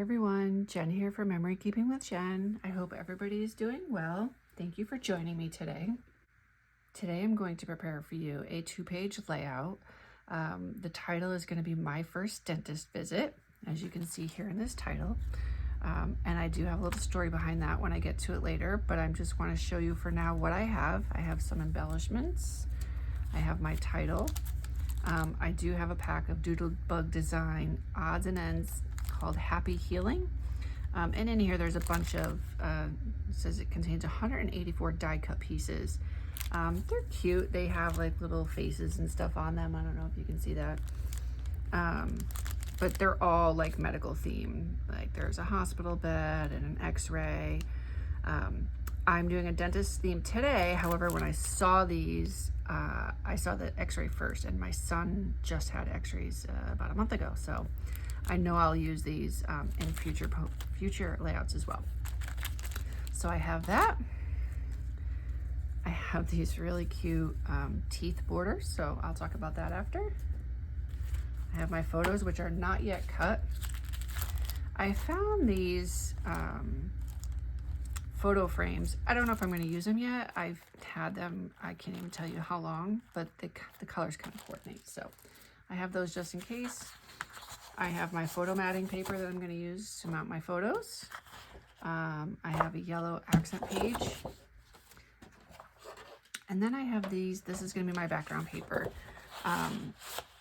everyone, Jen here for Memory Keeping with Jen. I hope everybody is doing well. Thank you for joining me today. Today I'm going to prepare for you a 2-page layout. The title is going to be My First Dentist Visit, as you can see here in this title. And I do have a little story behind that when I get to it later, but I just want to show you for now what I have. I have some embellishments. I have my title. I do have a pack of Doodlebug Design odds and ends called Happy Healing. And in here there's a bunch of, it says it contains 184 die cut pieces. They're cute. They have like little faces and stuff on them. I don't know if you can see that. But they're all like medical themed. Like there's a hospital bed and an x-ray. I'm doing a dentist theme today. However, when I saw these, I saw the x-ray first, and my son just had x-rays about a month ago. So I know I'll use these in future layouts as well. So I have that. I have these really cute teeth borders, so I'll talk about that after. I have my photos, which are not yet cut. I found these photo frames. I don't know if I'm going to use them yet. I've had them, I can't even tell you how long, but the colors kind of coordinate. So I have those just in case. I have my photo matting paper that I'm going to use to mount my photos. I have a yellow accent page. And then I have these, this is going to be my background paper.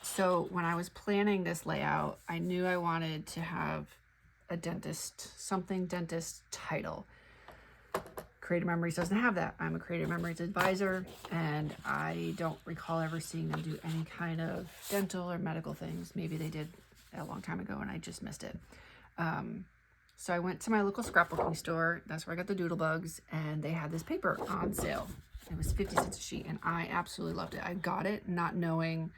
So when I was planning this layout, I knew I wanted to have a dentist title. Creative Memories doesn't have that. I'm a Creative Memories advisor, and I don't recall ever seeing them do any kind of dental or medical things. Maybe they did a long time ago and I just missed it. So I went to my local scrapbooking store. That's where I got the Doodlebugs, and they had this paper on sale. It was 50 cents a sheet, and I absolutely loved it. I got it not knowing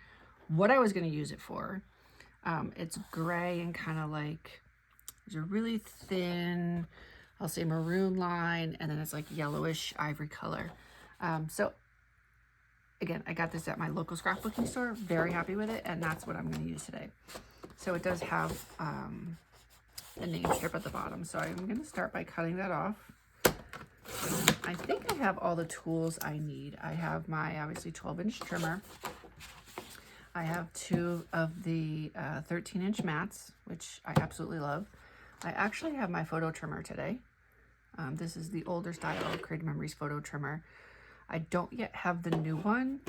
what I was going to use it for. It's gray and kind of like, there's a really thin, I'll say maroon line, and then it's like yellowish ivory color. So again, I got this at my local scrapbooking store. Very happy with it, and that's what I'm going to use today. So it does have the name strip at the bottom. So I'm going to start by cutting that off. I think I have all the tools I need. I have my obviously 12-inch trimmer. I have 2 of the 13-inch mats, which I absolutely love. I actually have my photo trimmer today. This is the older style Creative Memories photo trimmer. I don't yet have the new one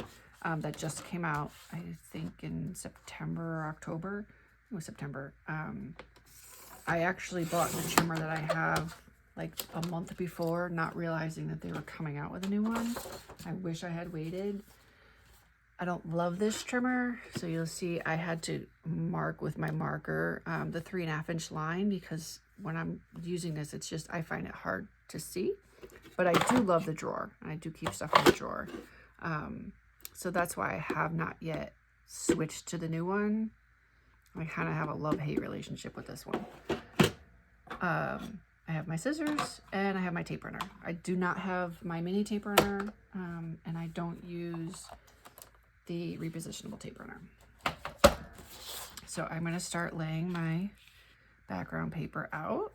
that just came out, I think in September or October. It was September. I actually bought the trimmer that I have like a month before, not realizing that they were coming out with a new one. I wish I had waited. I don't love this trimmer, so you'll see I had to mark with my marker the 3.5-inch line, because when I'm using this, it's just, I find it hard to see. But I do love the drawer, and I do keep stuff in the drawer. So that's why I have not yet switched to the new one. I kind of have a love-hate relationship with this one. I have my scissors, and I have my tape runner. I do not have my mini tape runner, and I don't use the repositionable tape runner. So I'm going to start laying my background paper out.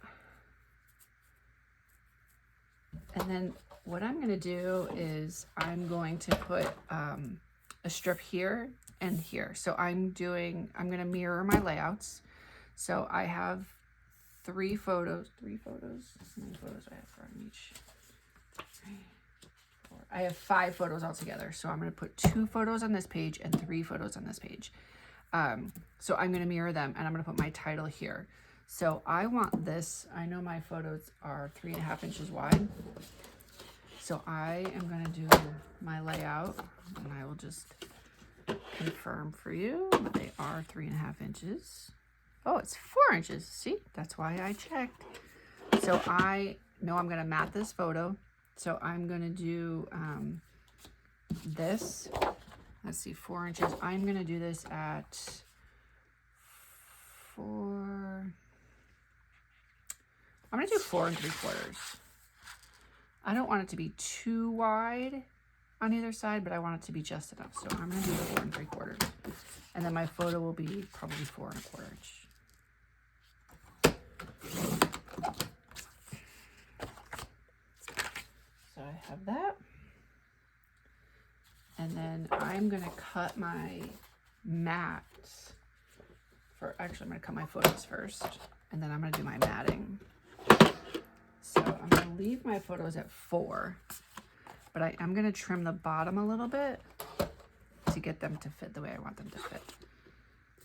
And then what I'm going to do is I'm going to put a strip here and here. So I'm going to mirror my layouts. So I have 3 photos. How many photos do I have from each? 3, 4. I have 5 photos altogether. So I'm going to put 2 photos on this page and 3 photos on this page. So I'm going to mirror them, and I'm going to put my title here. So I want this, I know my photos are 3.5 inches wide. So I am going to do my layout, and I will just confirm for you that they are 3.5 inches. Oh, it's 4 inches. See, that's why I checked. So I know I'm going to mat this photo. So I'm going to do this. Let's see, 4 inches. I'm going to do this at 4. I'm going to do 4 3/4. I don't want it to be too wide on either side, but I want it to be just enough. So I'm going to do 4 3/4. And then my photo will be probably 4 1/4 inch. have that. And then I'm gonna cut my mats for, actually I'm gonna cut my photos first, and then I'm gonna do my matting. So I'm gonna leave my photos at 4, but I'm gonna trim the bottom a little bit to get them to fit the way I want them to fit.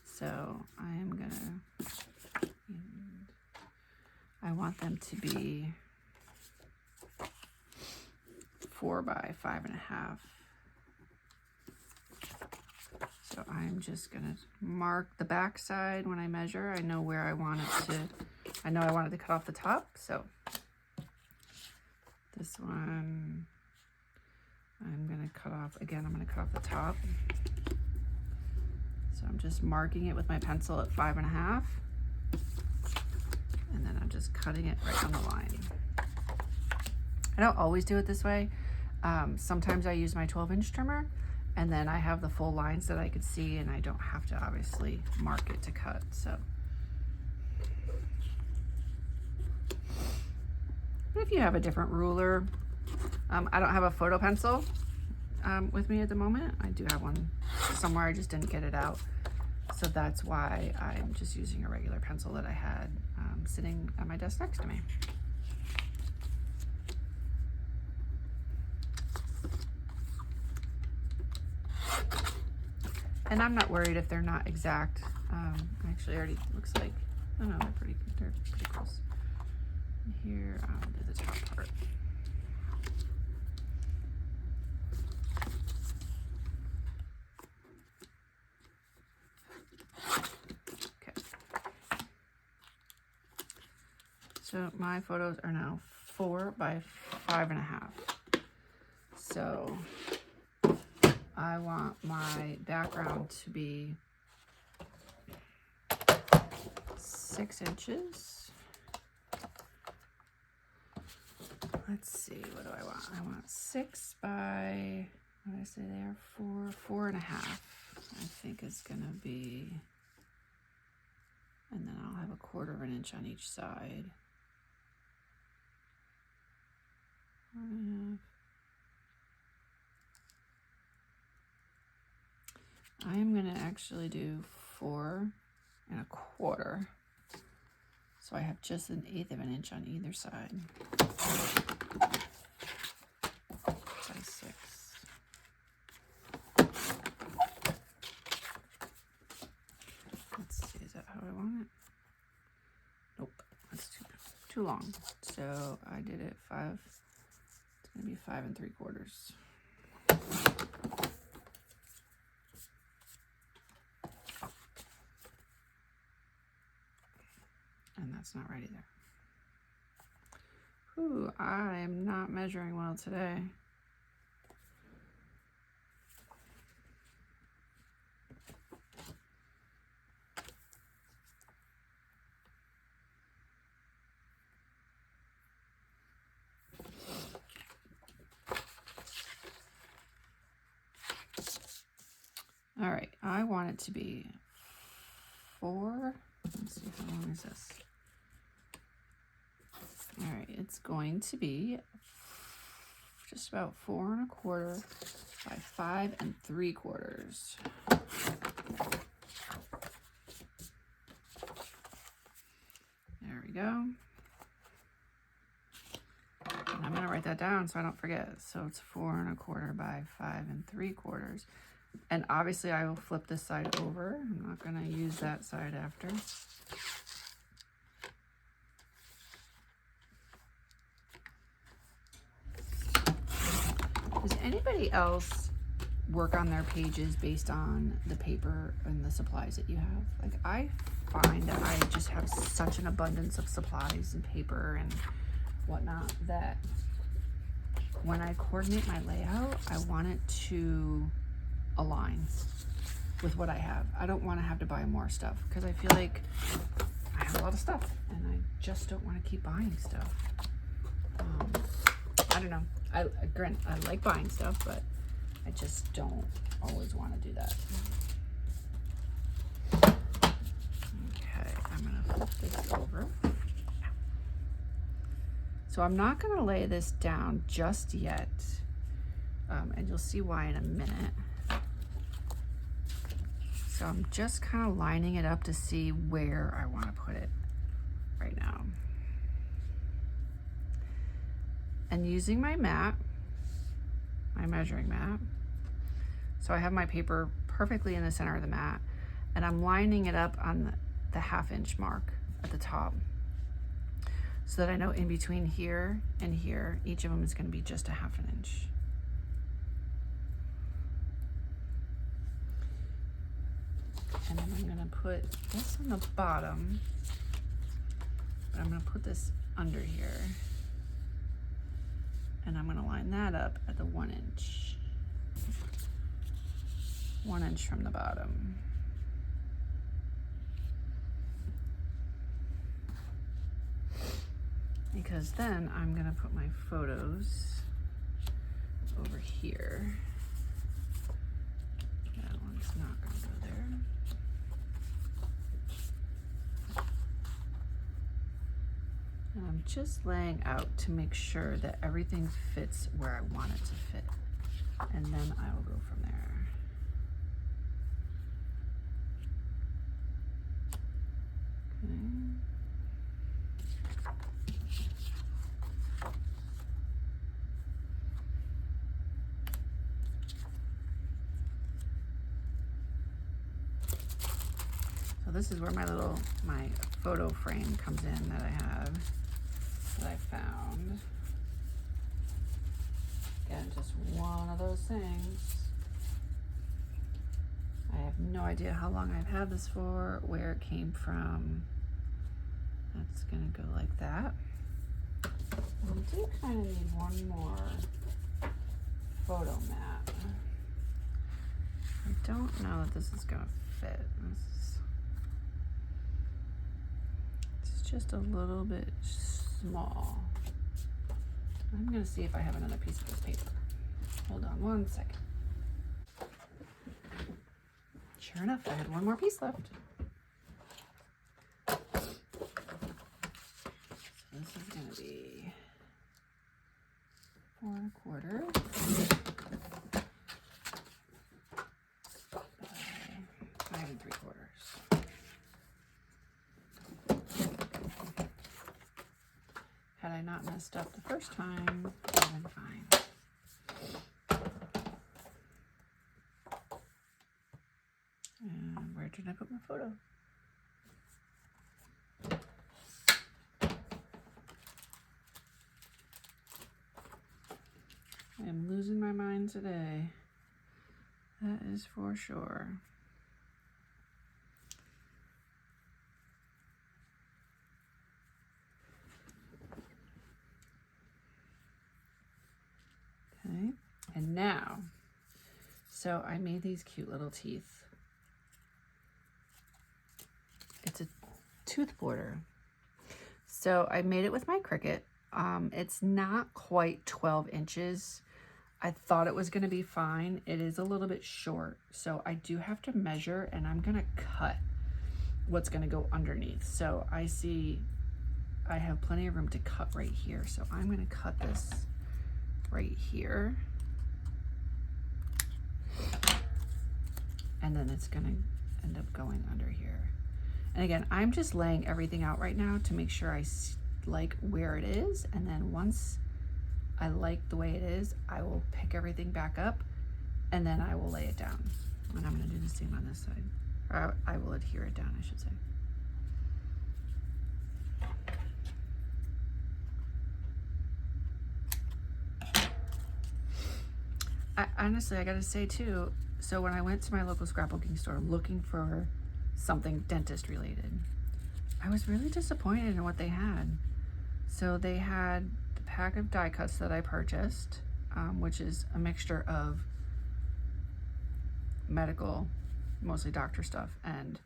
So I'm gonna, I want them to be 4 by 5.5. So I'm just gonna mark the back side when I measure. I know where I want it to, I know I wanted to cut off the top, so this one, I'm gonna cut off, again, I'm gonna cut off the top. So I'm just marking it with my pencil at 5.5. And then I'm just cutting it right on the line. I don't always do it this way. Sometimes I use my 12-inch trimmer, and then I have the full lines that I could see, and I don't have to obviously mark it to cut. So if you have a different ruler, I don't have a photo pencil with me at the moment. I do have one somewhere, I just didn't get it out. So that's why I'm just using a regular pencil that I had sitting at my desk next to me. And I'm not worried if they're not exact. Actually, already looks like, oh no, they're pretty close. Here, I'll do the top part. Okay. So my photos are now 4 by 5.5. So I want my background to be 6 inches. Let's see, what do I want? I want 6 by, what did I say there? 4.5, I think is gonna be, and then I'll have 1/4 inch on each side. 4.5. I am gonna actually do 4.25. So I have just 1/8 inch on either side. By 6. Let's see, is that how I want it? Nope, that's too long. So I did it 5. It's gonna be 5 3/4. And that's not right either. Ooh, I'm not measuring well today. All right, I want it to be 4. Let's see, how long is this? All right, it's going to be just about 4.25 by 5 3/4. There we go. And I'm gonna write that down so I don't forget. So it's 4.25 by 5 3/4. And obviously I will flip this side over. I'm not gonna use that side after. Does anybody else work on their pages based on the paper and the supplies that you have? Like, I find that I just have such an abundance of supplies and paper and whatnot that when I coordinate my layout, I want it to align with what I have. I don't want to have to buy more stuff because I feel like I have a lot of stuff and I just don't want to keep buying stuff. I don't know. I like buying stuff, but I just don't always want to do that. Okay, I'm gonna flip this over. So I'm not going to lay this down just yet, and you'll see why in a minute. So I'm just kind of lining it up to see where I want to put it right now. And using my mat, my measuring mat, so I have my paper perfectly in the center of the mat, and I'm lining it up on the 1/2 inch mark at the top, so that I know in between here and here, each of them is going to be just a 1/2 inch. And then I'm going to put this on the bottom, but I'm going to put this under here. And I'm going to line that up at the 1 inch. 1 inch from the bottom. Because then I'm going to put my photos over here. That one's not going to go there. And I'm just laying out to make sure that everything fits where I want it to fit. And then I will go from there. Okay. So this is where my photo frame comes in that I found. Again, just one of those things. I have no idea how long I've had this for, where it came from. That's gonna go like that. We do kind of need one more photo mat. I don't know that this is gonna fit. It's just a little bit small. I'm gonna see if I have another piece of this paper. Hold on one second. Sure enough, I had one more piece left. So this is gonna be 4 1/4 by 5 3/4. Had I not messed up the first time, it would have been fine. And where did I put my photo? I am losing my mind today. That is for sure. Okay, and now, so I made these cute little teeth. It's a tooth border. So I made it with my Cricut. It's not quite 12 inches. I thought it was gonna be fine. It is a little bit short, so I do have to measure, and I'm gonna cut what's gonna go underneath. So I see I have plenty of room to cut right here. So I'm gonna cut this right here. And then it's gonna end up going under here. And again, I'm just laying everything out right now to make sure I like where it is. And then once I like the way it is, I will pick everything back up and then I will lay it down. And I'm gonna do the same on this side. Or I will adhere it down, I should say. Honestly, I gotta say too, so when I went to my local scrapbooking store looking for something dentist related, I was really disappointed in what they had. So they had the pack of die cuts that I purchased, which is a mixture of medical, mostly doctor stuff, and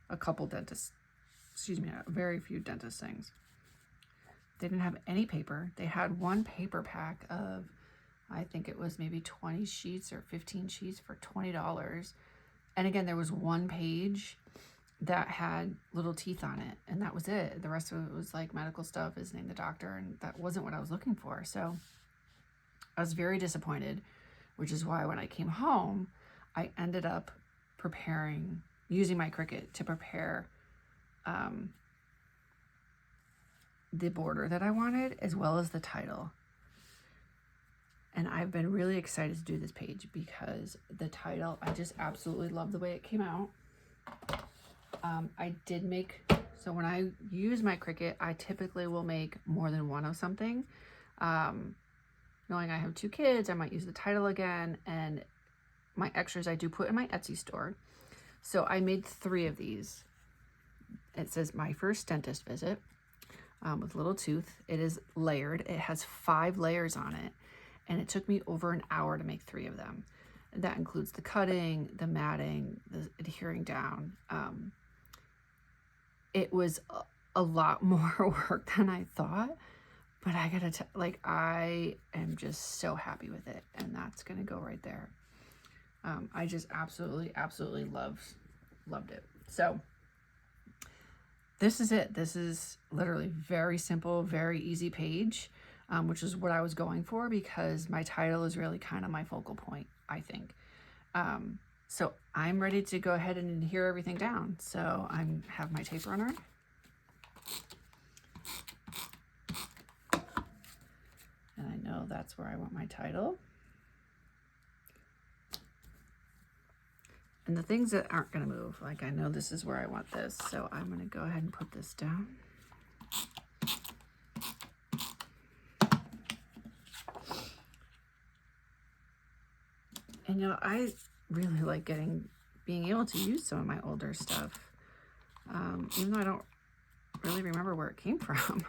a couple dentist, very few dentist things. They didn't have any paper. They had one paper pack of, I think it was maybe 20 sheets or 15 sheets for $20. And again, there was one page that had little teeth on it, and that was it. The rest of it was like medical stuff, visiting the doctor, and that wasn't what I was looking for. So I was very disappointed, which is why when I came home, I ended up using my Cricut to prepare the border that I wanted, as well as the title. And I've been really excited to do this page because the title, I just absolutely love the way it came out. So when I use my Cricut, I typically will make more than one of something. Knowing I have 2 kids, I might use the title again, and my extras I do put in my Etsy store. So I made 3 of these. It says my first dentist visit with little tooth. It is layered. It has 5 layers on it, and it took me over an hour to make 3 of them. That includes the cutting, the matting, the adhering down. It was a lot more work than I thought, but I gotta I am just so happy with it, and that's gonna go right there. I just absolutely loved it. So this is it. This is literally very simple, very easy page, which is what I was going for, because my title is really kind of my focal point, I think. So I'm ready to go ahead and adhere everything down. So I have my tape runner. And I know that's where I want my title. And the things that aren't going to move, like I know this is where I want this. So I'm going to go ahead and put this down. And I really like being able to use some of my older stuff, even though I don't really remember where it came from.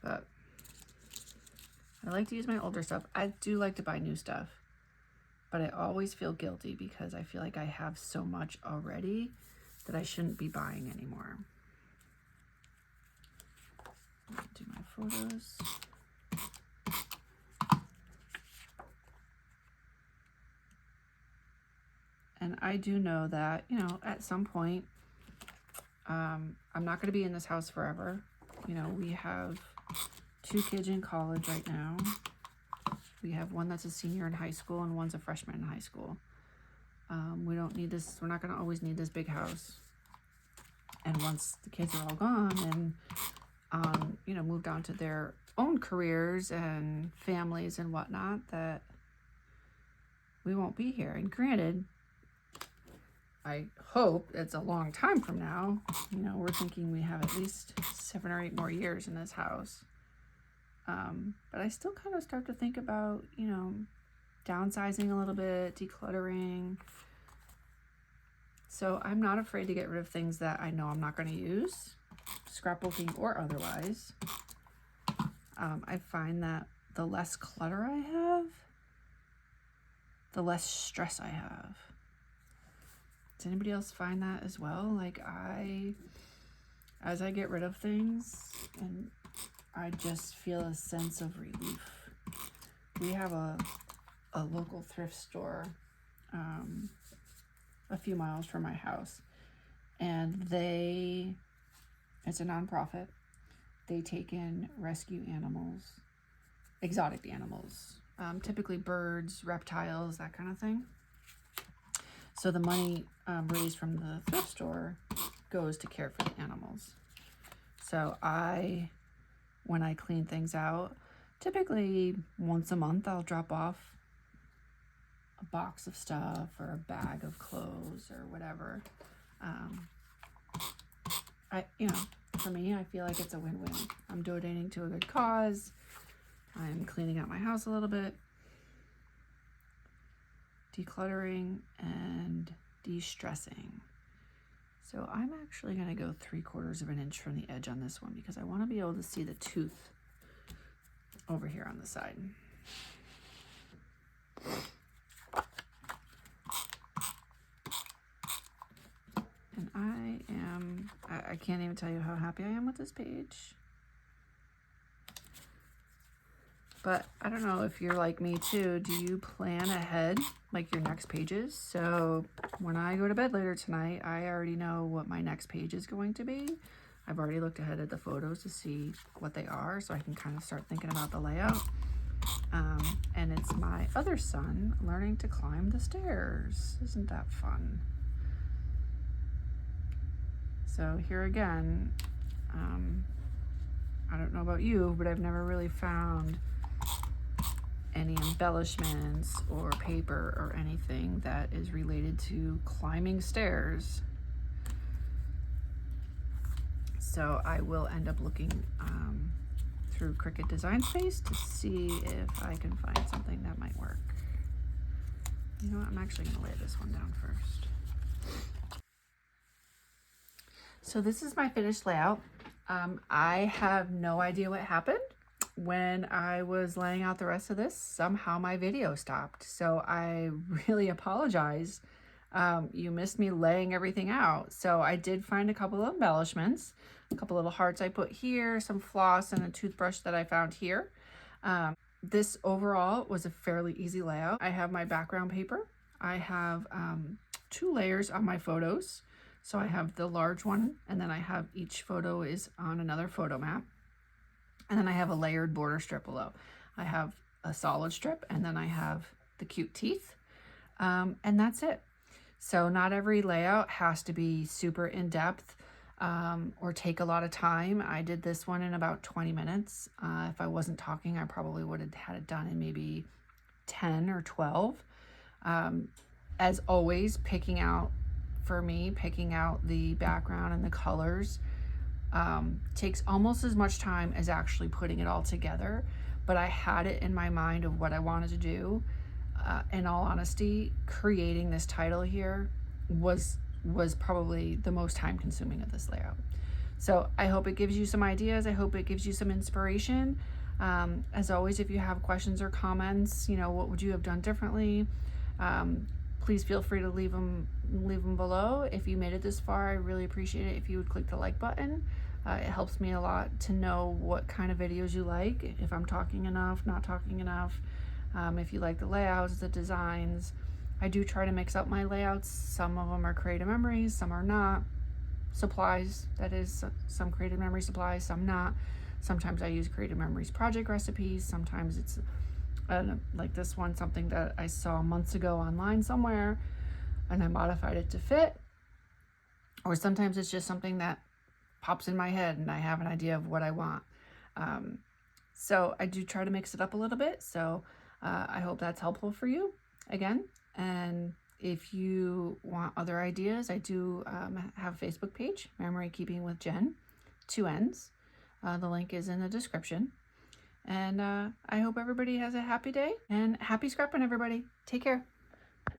But I like to use my older stuff. I do like to buy new stuff, but I always feel guilty because I feel like I have so much already that I shouldn't be buying anymore. I'll do my photos. And I do know that, at some point, I'm not going to be in this house forever. We have 2 kids in college right now. We have one that's a senior in high school and one's a freshman in high school. We don't need this. We're not going to always need this big house. And once the kids are all gone and, moved on to their own careers and families and whatnot, that we won't be here. And granted, I hope it's a long time from now. We're thinking we have at least 7 or 8 more years in this house. But I still kind of start to think about, downsizing a little bit, decluttering. So I'm not afraid to get rid of things that I know I'm not going to use, scrapbooking or otherwise. I find that the less clutter I have, the less stress I have. Does anybody else find that as well? As I get rid of things, and I just feel a sense of relief. We have a local thrift store a few miles from my house, and it's a nonprofit. They take in rescue animals, exotic animals, typically birds, reptiles, that kind of thing. So the money raised from the thrift store goes to care for the animals. So when I clean things out, typically once a month, I'll drop off a box of stuff or a bag of clothes or whatever. For me, I feel like it's a win-win. I'm donating to a good cause. I'm cleaning out my house a little bit, decluttering and de-stressing. So I'm actually going to go 3/4 of an inch from the edge on this one because I want to be able to see the tooth over here on the side. And I can't even tell you how happy I am with this page. But I don't know if you're like me too. Do you plan ahead, like your next pages? So when I go to bed later tonight, I already know what my next page is going to be. I've already looked ahead at the photos to see what they are, so I can kind of start thinking about the layout. And it's my other son learning to climb the stairs. Isn't that fun? So here again, I don't know about you, but I've never really found any embellishments or paper or anything that is related to climbing stairs. So I will end up looking through Cricut Design Space to see if I can find something that might work. You know what, I'm actually gonna lay this one down first. So this is my finished layout. I have no idea what happened. When I was laying out the rest of this, somehow my video stopped. So I really apologize. You missed me laying everything out. So I did find a couple of embellishments, a couple little hearts I put here, some floss and a toothbrush that I found here. This overall was a fairly easy layout. I have my background paper. I have 2 layers on my photos. So I have the large one, and then I have each photo is on another photo map. And then I have a layered border strip below. I have a solid strip, and then I have the cute teeth. And that's it. So not every layout has to be super in-depth or take a lot of time. I did this one in about 20 minutes. If I wasn't talking, I probably would have had it done in maybe 10 or 12. As always, picking out the background and the colors takes almost as much time as actually putting it all together, but I had it in my mind of what I wanted to do. In all honesty, creating this title here was probably the most time consuming of this layout. So I hope it gives you some ideas. I hope it gives you some inspiration. As always, if you have questions or comments, you know, what would you have done differently? Please feel free to leave them below. If you made it this far, I really appreciate it if you would click the like button. It helps me a lot to know what kind of videos you like, if I'm talking enough, not talking enough, if you like the layouts, the designs. I do try to mix up my layouts. Some of them are creative memories, some are not. Supplies, that is, some creative memory supplies, some not. Sometimes I use creative memories project recipes. Sometimes it's like this one, something that I saw months ago online somewhere and I modified it to fit. Or sometimes it's just something that pops in my head and I have an idea of what I want. So I do try to mix it up a little bit. So I hope that's helpful for you again. And if you want other ideas, I do have a Facebook page, Memory Keeping with Jen, 2 N's. The link is in the description. And I hope everybody has a happy day and happy scrapping, everybody. Take care.